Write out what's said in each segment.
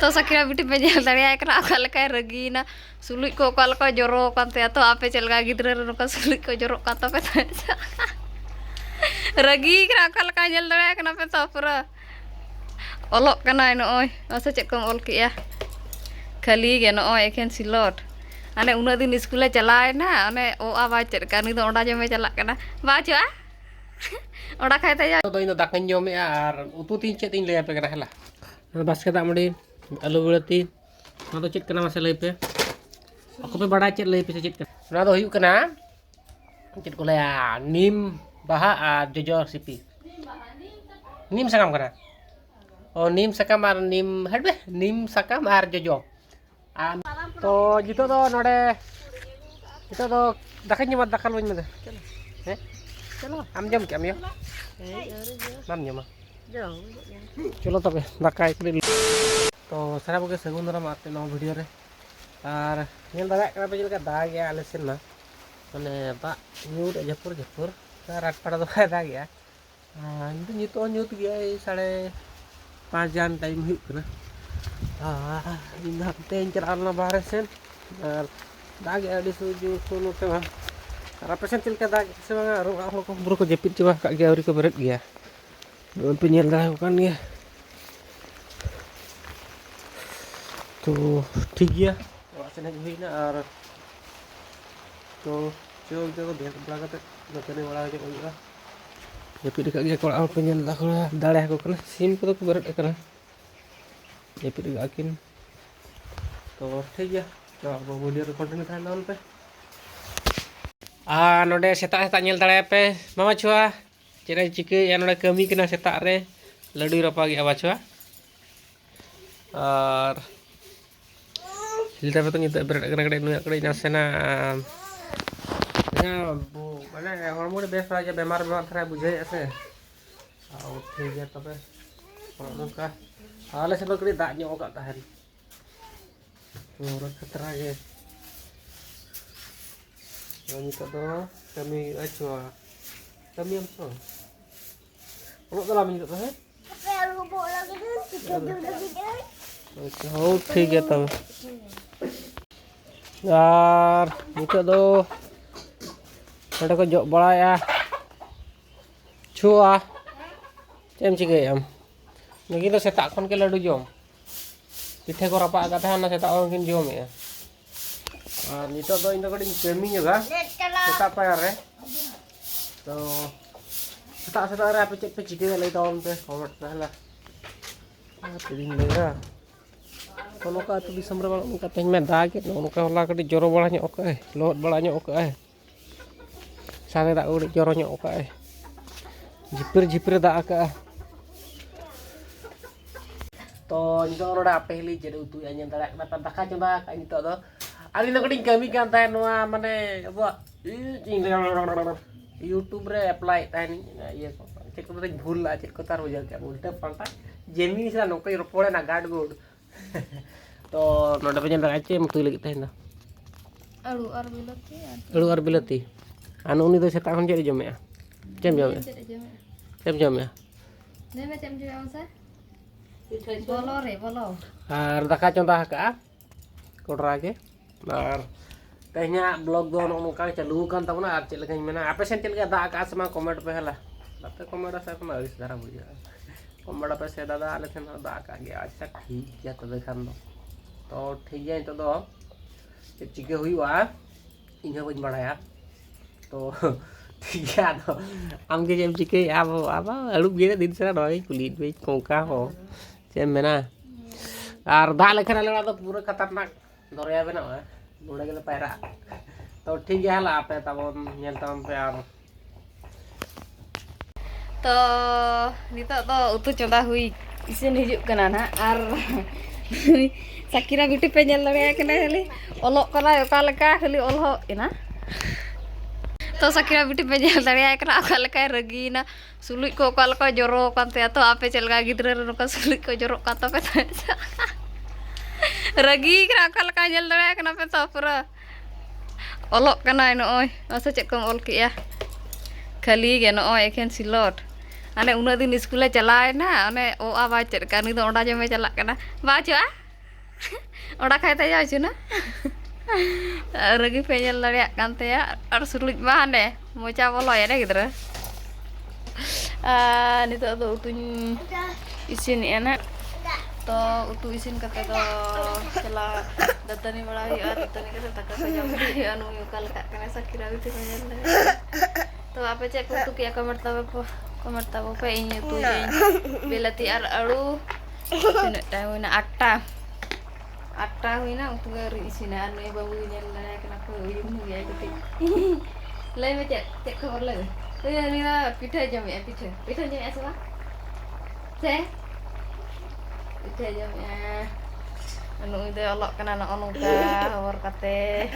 तो sakira बिटी पे जेल दड़िया एकना अकालका रगीना सुलुई को अकालका जोरो कांते तो आपे चलगा गिद्रे नोका सुलुई को जोरो काता पे रगी करा अकालका जेल दड़िया एकना पे तो पूरा ओलोक कना नोय असे चेक कम ओल किया खाली गे नोय एकेन सिलोट अने उना दिन स्कूले चलाए ना अने ओ आवा चेका नि दो ओडा जमे चला कना बाजुआ ओडा खाइते जा तो इन दाकाñ जमे आर उतु तीन चेत इन लय पे कना हला बास्के दाग मडी आलू बिलाती ना तो चेत कना मासे लय पे ako पे बड़ा चेत लय पे चेत कना ना तो हुयु कना चेत को लया नीम बाहा आर जोजो सिपी नीम sakam कना ओ नीम sakam आर नीम हडबे नीम sakam आर जोजो तो जितो दो नोडे जितो दो दाकाñ जमा दाका लुñ में हे चलो आम जम के आम यो नाम जमा चलो तबे दाका एकड़ी तो सारा बगे सगुन दाराम आते नो वीडियो रे आर नेल दागा कना पे जेलका दाग गया आले सेन ना माने दा न्यूट जपुर जपुर रात पड़ा दो दाग गया इंदु नितो न्यूट गया 5:30 जान टाइम हुई कना इन हफ्ते चलाना बाहर सेन और दाग गया अडी सुजु सोनो ते बा और आप सेन चलका दाग से बा रोग हल को बुरो को जेपित चबा का गया औरी को बरत गया पे नेल दा kan गया तो ठीक गया और सेन हुई ना और तो जो जो देख बड़ा कते नतने बड़ा के होगा जेपित का गया कोड़ा पे नेल दा को दाड़े को कना सिम को तो बरत कना जेपित गाकिन तो ठीक गया तो अब वीडियो रे कंटिन्यू थान नाम पे नोडे सेता सेता नेल दाड़े पे मामा छुआ चेरे चिके या नोडे कमी कना सेता रे लड्डू रपा गया बाछुआ और हिलता पे तो नित बरट कना कड़े नुया कड़े नासेना माने हरमो बेस पड़ा जे बेमार बेमार थरा बुझे से आ ठीक गया तबे नोका आले से कड़ी दाग ᱧᱚᱜ का तहन और खतरा के नित दो कमी अच्छा कमी हम तो उनको तो लामिन तो है हो ठीक है तब यार नित दो नोडे को जो बड़ाया छुआ चेम चिके हम लगी तो सेता खन के लड्डू जम पिठे को रपा का था ना सेता किन जमे और नितो दो इन कड़ी कमी जगह सेता पाया रे तो सेता सेता रे पे चेक पे चिके ले तो पे कमेंट पहला तीन लेगा कोनो का तो दिसम रे उनका तेज में दाग के उनका होला कड़ी जोरो बड़ा ᱧᱚᱜ का है लोट बड़ा ᱧᱚᱜ का है सारे दाग उड़ी जोरो ᱧᱚᱜ का है झिपिर झिपिर दाग का तो नितो रोडा पहली जेडे उतु या नेल दाड़ा ना दाका चंदा का नितो दो आली न कड़ी कमी कान ताय नोआ माने अब यूट्यूब रे अप्लाई ताय ये चेक को भूल ला चेक को तार बुझा के उल्टा पलटा जेमी से नोकई रोपड़े ना गाड गोड तो नोडे पे जंदा आचे मुतु लगी ताय ना अड़ू और बिलती आन उनी दो सेता खन जे जमे चेम जमे ने में चेम जमे सा बोलो रे बोलो और दाका चंदा का कोडरा के और तहना ब्लॉग दो नोका चालू कान तबना और चेल लगाई मेना आपे सेन चेल के दा का समा कमेंट पे हला बाते कमेंट से अपना इस धारा बुझा कमेंट पे से दादा आले सेन दा का गया अच्छा ठीक है तो देखन तो ठीक है तो दो चिके हुईवा इन्हें बन बड़ाया तो ठीक है तो हम के जेम चिके अब अड़ू गे दिन से रही कुली बे कोका हो चेम मेना और दा लेखन आले तो पूरा खतरनाक दरिया बना है नोडे गेले पैरा तो ठीक है हला आपे तब नेल तम पे और तो नितो तो उतु चंदा हुई इसिन हिजुक कना ना और साकिरा बिटी पे नेल लड़े कना खाली ओलो कना ओका लका खाली ओलो इना तो साकिरा बिटी पे नेल लड़े कना ओका लका रगीना सुलुई को ओका लका जोरो कांते तो आपे चलगा गिद्रे नोका सुलुई को जोरो काता पे रगी कना ओका लका नेल लड़े कना पे तो पूरा ओलो कना नोय असे चेक कम ओल किया खाली गे नोय एकेन सिलोट अने उना दिन स्कूले चलाए ना अने ओ आवा चेका नि दो ओडा जमे चला कना बाजुआ Ora kaya tanya cuna. Ragi pengen lari kan ya harus sulit banget deh. Mau coba lo ya deh gitu. Ini tuh utuh isin enak. Tuh utuh isin kata tuh celah datani mulai datani kata tak kerja jadi anu yukal kak karena sakira itu pengen lari. Tuh apa cek untuk ya kamar tahu apa ini tuh belati aru tidak tahu na atta huina untuk ngeri isina anu ya babu nyala kenapa ujung ya gitu lain cek kamar lagi tuh ini lah pita jam ya pita jam ya siapa pita jam ya anu itu olok kena anu ka war kate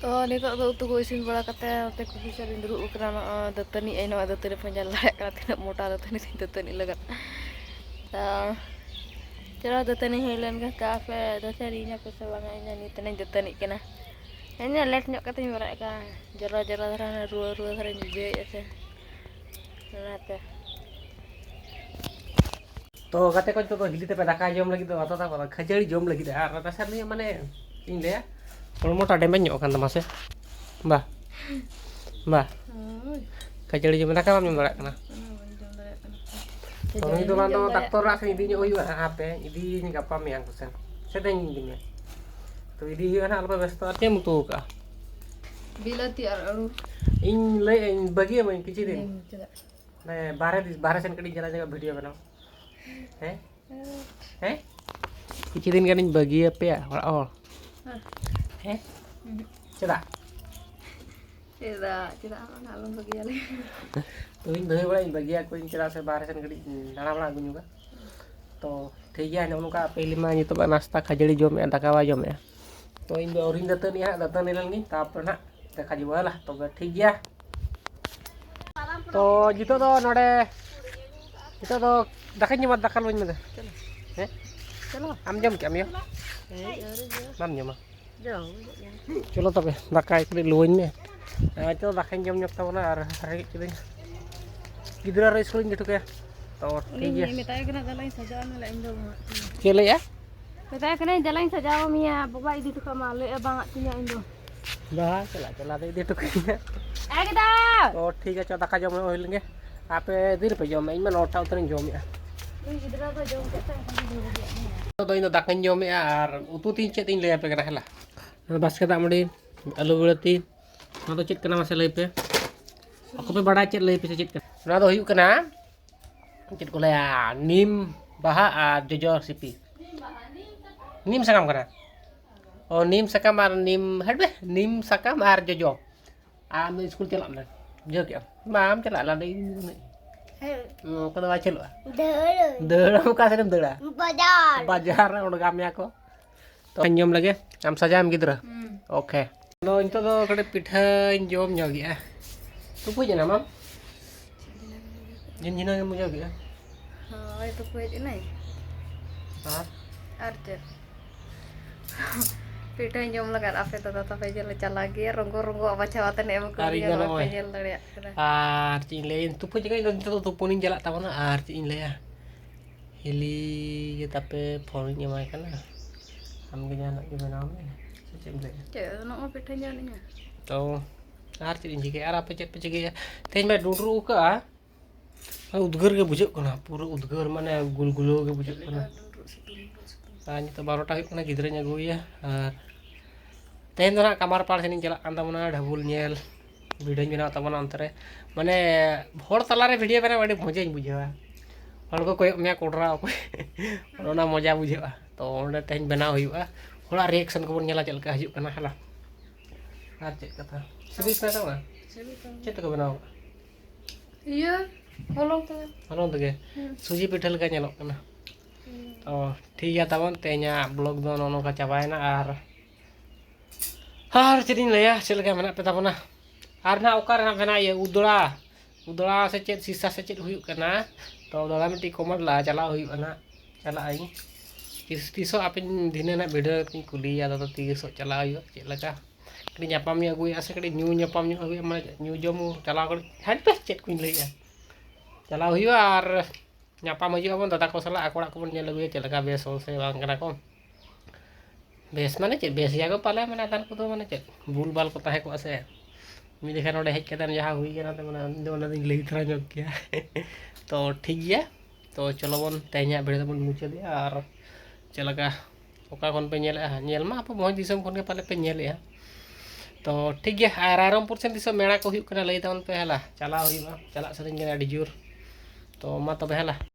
oh ini tuh gue isin bola kata aku bisa dulu karena datani eno datani penjala karena tidak motor datani lagat cara datani hilang ke kafe dataninya ke sebangannya nih tenan datani kena ini let nyok katanya mereka jara-jara terana ruah-ruah terana juga ya sih nanti tuh katanya kau tuh hilir tapi dah jom lagi tuh atau tak khajari jom lagi dah rata rasanya mana ini ya kalau mau tadi banyak kan temas ya mbah khajari jom dah kan memang kena kalau itu kan tuh tak torak sih intinya oh iya apa ini apa yang kusen saya tanya gini tuh ini kan apa besto artinya mutu kah bila tiar aru in bagi apa yang kecilin nah barat sen kedi jalan jaga video kan kecilin kan in bagi apa ya all tidak alun bagi ale tuh in bagi aku in cerita barat sen kedi dalam lagu juga tuh tiga nih unuka pelima itu pak nasta khajari jom ya takawa jom ya tuh in orin datang nih lagi tak pernah kita kaji lah tuh tiga tuh gitu tuh nore itu tuh dakan nyemat dakal luin mana am jam kiam ya mam nyama chalo tapi dakai kali luin nih itu dakan jam nyok tahu na hari kali gidra rais kulin gitu kayak tuh tiga minta kena jalan saja anu lah indo kele ya minta kena jalan saja mia bapak itu kamale banget punya indo bah चला दे तो कहीं kita तो ठीक है चौथा का जम हो लेंगे आप इधर पे जम इन में नोटा उतर जम या तो इन दाकन जम या और उतु तीन चेत इन ले पे करा हला बस के दामड़ी आलू बिलाती ना तो चेत कना मासे ले पे ako पे बड़ा चेत ले पे चेत ना तो हुयु कना चेत को ले नीम baha আর jojo sipi नीम sakam कना oh nim sakam ar nim hadbe nim sakam ar jojo am school chelak na je kya mam chelak la dei kada wa chelo dera muka sedem dera bajar udah kami aku to jom lagi am sajam gidra oke no into do kade pitha jom nyogi ah tu pu jana mam jin jina mu nyogi ah itu kuit ini ha arjer pita jom lagat apa itu tata pejel lagi ronggo apa cawatan em kuliah apa pejel ya arti lain tu pun jangan itu tu punin jalak tahu na arti ini ya hili ya tapi poinnya mereka lah am gimana namanya cecem deh cek nak pita janinya तो are चीज इंजी के यार आप check पे check तेज में डूडरू का उद्गर के बुझे कोना पूरा उद्गर माने गुलगुलो के बुझे कोना आज तो 12टा हुई कोना गिदरे ᱧᱟᱜᱩᱭᱟ ᱟᱨ तेन दोना कमार पाड़ सेनिं चला कान तमना ढाबुल नेल वीडियो बनाव तमना अंत रे माने हर तला रे वीडियो बना बड़ी मजा बुझावा हर को कोय मे कोडरा ओना मजा बुझावा तो ओंडे तेन बनाव हुआ होड़ा रिएक्शन को बन नेला चल का हजु कना हला आर चेक कथा सीरीज ना ता चेत को बनाव iya हलों तगे सुजी पिठल का नेलो कना तो ठीक है तबन तेना ब्लॉग दो नोनो का चाबायना आर चेदिन लया चेल का मेना पे तबना आर ना ओकार ना बना ये उदड़ा से चेत सीसा से चेत हुयु कना तो उदड़ा मिटी कमेंट ला चला हुयु कना चला आई तीसो आपिन दिने ना वीडियो की कुलिया तो तीसो चला हुयु चेत लका कड़ी ᱧᱟᱯᱟᱢ ᱧᱚᱜ ᱟᱹᱜᱩᱭᱟ ᱥᱮ ᱠᱟᱹᱴᱤᱡ ᱧᱟᱯᱟᱢ ᱧᱚᱜ ᱟᱹᱜᱩᱭᱟ ᱢᱟᱱᱮ ᱧᱩ ᱡᱚᱢ ᱪᱟᱞᱟᱣ ᱠᱟᱹᱴᱤᱡ ᱦᱟᱴ ᱯᱮ ᱪᱮᱫ ᱠᱚᱧ ᱞᱟᱹᱭᱟ ᱪᱟᱞᱟᱣ ᱦᱩᱭᱩᱜᱼᱟ ᱟᱨ nyapam hijau pun tata ko salah aku rak pun nyel gue celaka besol se bang kana ko bes mana cek bes ya ko pale mana tan ko to mana cek bulbal ko tahe ko ase मी देखा नोडे hedge Ketan जहाँ हुई गया तो मैंने दोनों दिन ले थोड़ा जोक किया तो ठीक है तो चलो बन तेन्या भिडियो बन मुचा दिया और चला का ओका कोन पे नेल मा आप मोज दिसम कोन के पाले पे नेले तो ठीक है आर आरामपुर दिसम मेड़ा को हुई कना लई तवन पे हला चला हुई मा चला सरिन गना डी जोर तो मा तबे हला